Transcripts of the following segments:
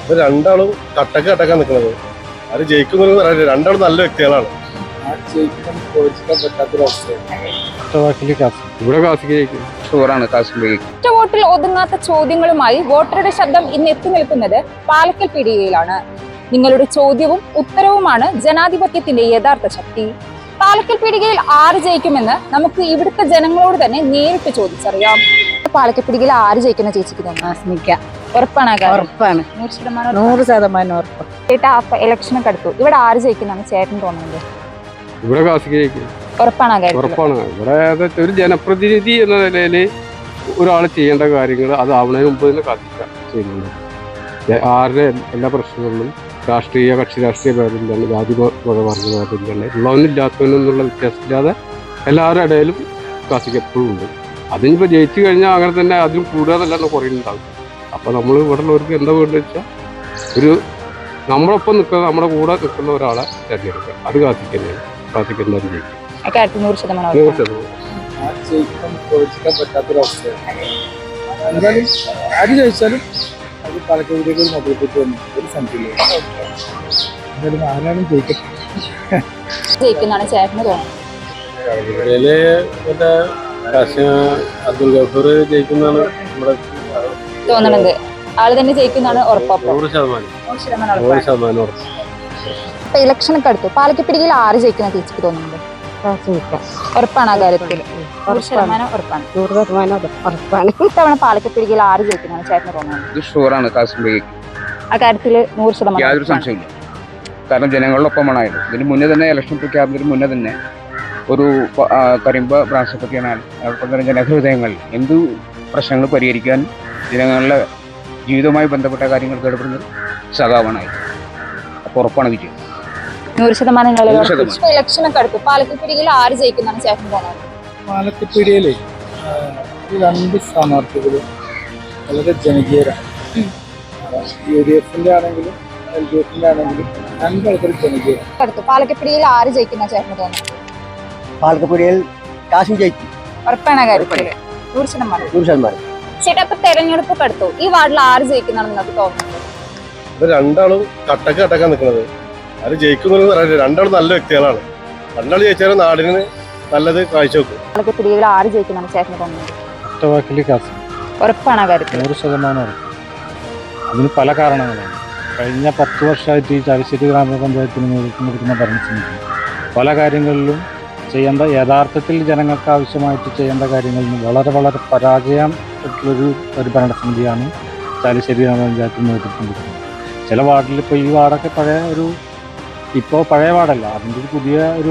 ഇത് രണ്ടാളും കട്ടക്കാൻ നിൽക്കുന്നത്. അത് ജയിക്കുമെന്ന് പറയാനില്ല. രണ്ടാളും നല്ല വ്യക്തികളാണ്. ഒറ്റ വോട്ടിൽ ഒതുങ്ങാത്ത ചോദ്യങ്ങളുമായി വോട്ടറുടെ ശബ്ദം ഇന്ന് എത്തി നിൽക്കുന്നത് പാലക്കൽ പീടികയിലാണ്. നിങ്ങളുടെ ചോദ്യവും ഉത്തരവുമാണ് ജനാധിപത്യത്തിന്റെ യഥാർത്ഥ ശക്തി. പാലക്കൽ പീടികയിൽ ആര് ജയിക്കുമെന്ന് നമുക്ക് ഇവിടുത്തെ ജനങ്ങളോട് തന്നെ നേരിട്ട് ചോദിച്ചറിയാം. പാലക്കൽ പീടികയിൽ ആര് ജയിക്കുന്ന ചേച്ചിക്ക് തോന്നുന്നു? ഉറപ്പാണ്? 100% ഉറപ്പ്. ചേട്ടാ, അപ്പൊ ഇലക്ഷനൊക്കെ അടുത്തു. ഇവിടെ ആര് ജയിക്കുന്നതാണ് ചേട്ടൻ തോന്നുന്നത്? ഇവിടെ കാസിക്ക് ജയിക്കും. ഉറപ്പാണ്? ഇവിടെ ഒരു ജനപ്രതിനിധി എന്ന നിലയിൽ ഒരാൾ ചെയ്യേണ്ട കാര്യങ്ങൾ അത് ആവുന്നതിന് മുമ്പ് തന്നെ കാത്തിക്കാം ചെയ്യുന്നുണ്ട്. ആരുടെ എല്ലാ പ്രശ്നങ്ങളിലും രാഷ്ട്രീയ ഭേദമില്ലാണ്ട് ജാതി മതവർഗ ഭേദമില്ലാണ്ട് ഉള്ളവനും ഇല്ലാത്തവനെന്നുള്ള വ്യത്യാസമില്ലാതെ എല്ലാവരുടെ ഇടയിലും കാസിക്ക് എപ്പോഴും ഉണ്ട്. അതിനിപ്പോൾ ജയിച്ചു കഴിഞ്ഞാൽ അങ്ങനെ തന്നെ അതിലും കൂടുതലല്ല കുറയുന്നുണ്ടാവും. അപ്പോൾ നമ്മൾ ഇവിടെ ഉള്ളവർക്ക് എന്താ വേണ്ടത് വെച്ചാൽ ഒരു നമ്മളൊപ്പം നിൽക്കുന്ന നമ്മുടെ കൂടെ നിൽക്കുന്ന ഒരാളെ തിരഞ്ഞെടുക്കുക. അത് കാസിക്ക് തന്നെയാണ്. കാസിക്ക് എന്തായാലും ജയിക്കും. 100%. എന്തായാലും ആര് ജയിച്ചാലും അത് പാലക്കാട് മൊബൈൽ ഒരു സംശയമില്ല. എന്തായാലും ആരാലും ജയിക്കുന്നതാണ് ചേട്ടന് തോന്നുന്നത്? അബ്ദുൽ ഗഫൂർ ജയിക്കുന്നതാണ് നമ്മുടെ തോന്നണത്. ആള് തന്നെ ജയിക്കുന്നതാണ് ഉറപ്പ്? 100% ഉറപ്പ്. ഇപ്പൊ ഇലക്ഷനൊക്കെ അടുത്തു. പാലക്കൽ പീടികയിൽ ആര് ജയിക്കുന്ന ചേച്ചിക്ക് തോന്നുന്നുണ്ട്? ഉറപ്പാണ്? ആ കാര്യത്തിൽ 100% ഉറപ്പാണ്. ഇത്തവണ പാലക്കൽ പീടികയിൽ ആര് ജയിക്കുന്നതാണ് ചേട്ടന് തോന്നുന്നത്? ആ കാര്യത്തിൽ 100% യാതൊരു സംശയമില്ല. കാരണം ജനങ്ങളിലൊപ്പമാണായത്. ഇതിന് മുന്നേ തന്നെ ഇലക്ഷൻ പ്രഖ്യാപനത്തിന് മുന്നേ തന്നെ ഒരു കരിമ്പ ബ്രാൻസൊക്കെയാണ് ജനഹൃദയങ്ങളിൽ എന്ത് പ്രശ്നങ്ങൾ പരിഹരിക്കാൻ ജനങ്ങളുടെ ജീവിതവുമായി ബന്ധപ്പെട്ട കാര്യങ്ങൾ ഇടപെടുന്നത് സഖാവാണായത്. അപ്പോൾ ഉറപ്പാണ് വിജയം. 100%. ഇലക്ഷനൊക്കെ അടുത്തു. പാലക്കൽ പീടികയിൽ ആര് ജയിക്കുന്നതാണ് ചേട്ടൻ തോന്നുന്നത്? പാലക്കൽ പീടികയിലെ 2 സ്ഥാനാർത്ഥികളും വളരെ ജനകീയരാണ്. UDF-ന്റെ ആണെങ്കിലും LDF-ന്റെ ആണെങ്കിലും 2 ആൾക്കാർ ജനകീയരാണ്. അടുത്തു. പാലക്കൽ പീടികയിൽ ആര് ജയിക്കുന്ന ചേട്ടന് തോന്നുന്നത്? പാലക്കൽ പീടികയിൽ കാശും ജയിക്കും. ഉറപ്പാണ്? ആ കാര്യത്തിൽ 100%. ചേട്ടാ, ഇപ്പൊ തെരഞ്ഞെടുപ്പ് അടുത്തു. ഈ വാർഡിൽ ആര് ജയിക്കുന്നതാണ് നിങ്ങൾക്ക് തോന്നുന്നത്? ഇത് രണ്ടാളും കട്ടക്കാൻ നിൽക്കുന്നത്. അത് ജയിക്കുമെന്ന് പറയാനില്ല. രണ്ടാളും നല്ല വ്യക്തികളാണ്. രണ്ടാൾ ജയിച്ചാലും നാടിന് നല്ലത് കാഴ്ചവെക്കും. പാലക്കൽ പീടികയിൽ ആര് ജയിക്കുന്നതാണ് ചേട്ടന് തോന്നുന്നത്? ഉറപ്പാണ്? ആ കാര്യത്തിൽ 100% ഉറപ്പ്. അതിന് പല കാരണങ്ങളാണ്. കഴിഞ്ഞ 10 വർഷമായിട്ട് ഈ ചാലിശ്ശേരി ഗ്രാമപഞ്ചായത്തിന് നേതൃത്വം കൊടുക്കുന്ന ഭരണസമിതി പല കാര്യങ്ങളിലും യഥാർത്ഥത്തിൽ ജനങ്ങൾക്ക് ആവശ്യമായിട്ട് ചെയ്യേണ്ട കാര്യങ്ങളിൽ നിന്ന് വളരെ പരാജയമായിട്ടുള്ളൊരു ഭരണസമിതിയാണ് ചാലിശ്ശേരി ഗ്രാമപഞ്ചായത്തിന് നേതൃത്വം കൊടുക്കുന്നത്. ചില വാർഡിൽ ഇപ്പോൾ ഈ വാർഡൊക്കെ പഴയ വാർഡല്ല, അതിൻ്റെ ഒരു പുതിയ ഒരു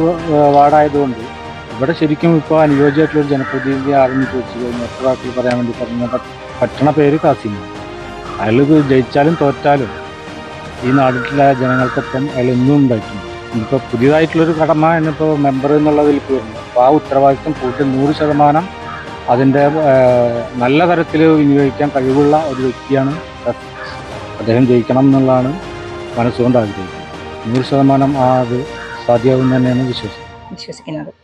വാർഡായതുകൊണ്ട് ഇവിടെ ശരിക്കും ഇപ്പോൾ അനുയോജ്യമായിട്ടുള്ളൊരു ജനപ്രതിനിധി ആരെന്ന് ചോദിച്ചു കഴിഞ്ഞാൽ ഒറ്റ വാക്കിൽ പറയാൻ വേണ്ടി പറ്റണ പേര് കാസിമാണ്. അയാൾ ജയിച്ചാലും തോറ്റാലും ഈ നാട്ടിലെ ജനങ്ങൾക്കൊപ്പം അയാൾ എന്നും ഉണ്ടായിട്ടുണ്ട്. ഇപ്പോൾ പുതിയതായിട്ടുള്ളൊരു കടമ എന്നിപ്പോൾ മെമ്പർ എന്നുള്ളതിൽ വരുന്നു. അപ്പോൾ ആ ഉത്തരവാദിത്വം കൂടുതൽ 100% അതിൻ്റെ നല്ല തരത്തിൽ വിനിയോഗിക്കാൻ കഴിവുള്ള ഒരു വ്യക്തിയാണ്. അദ്ദേഹം ജയിക്കണം എന്നുള്ളതാണ് മനസ്സുകൊണ്ട് ആഗ്രഹിക്കുന്നത്. 100% അത് സാധ്യമാകും തന്നെയാണ് വിശ്വസിക്കുന്നത്.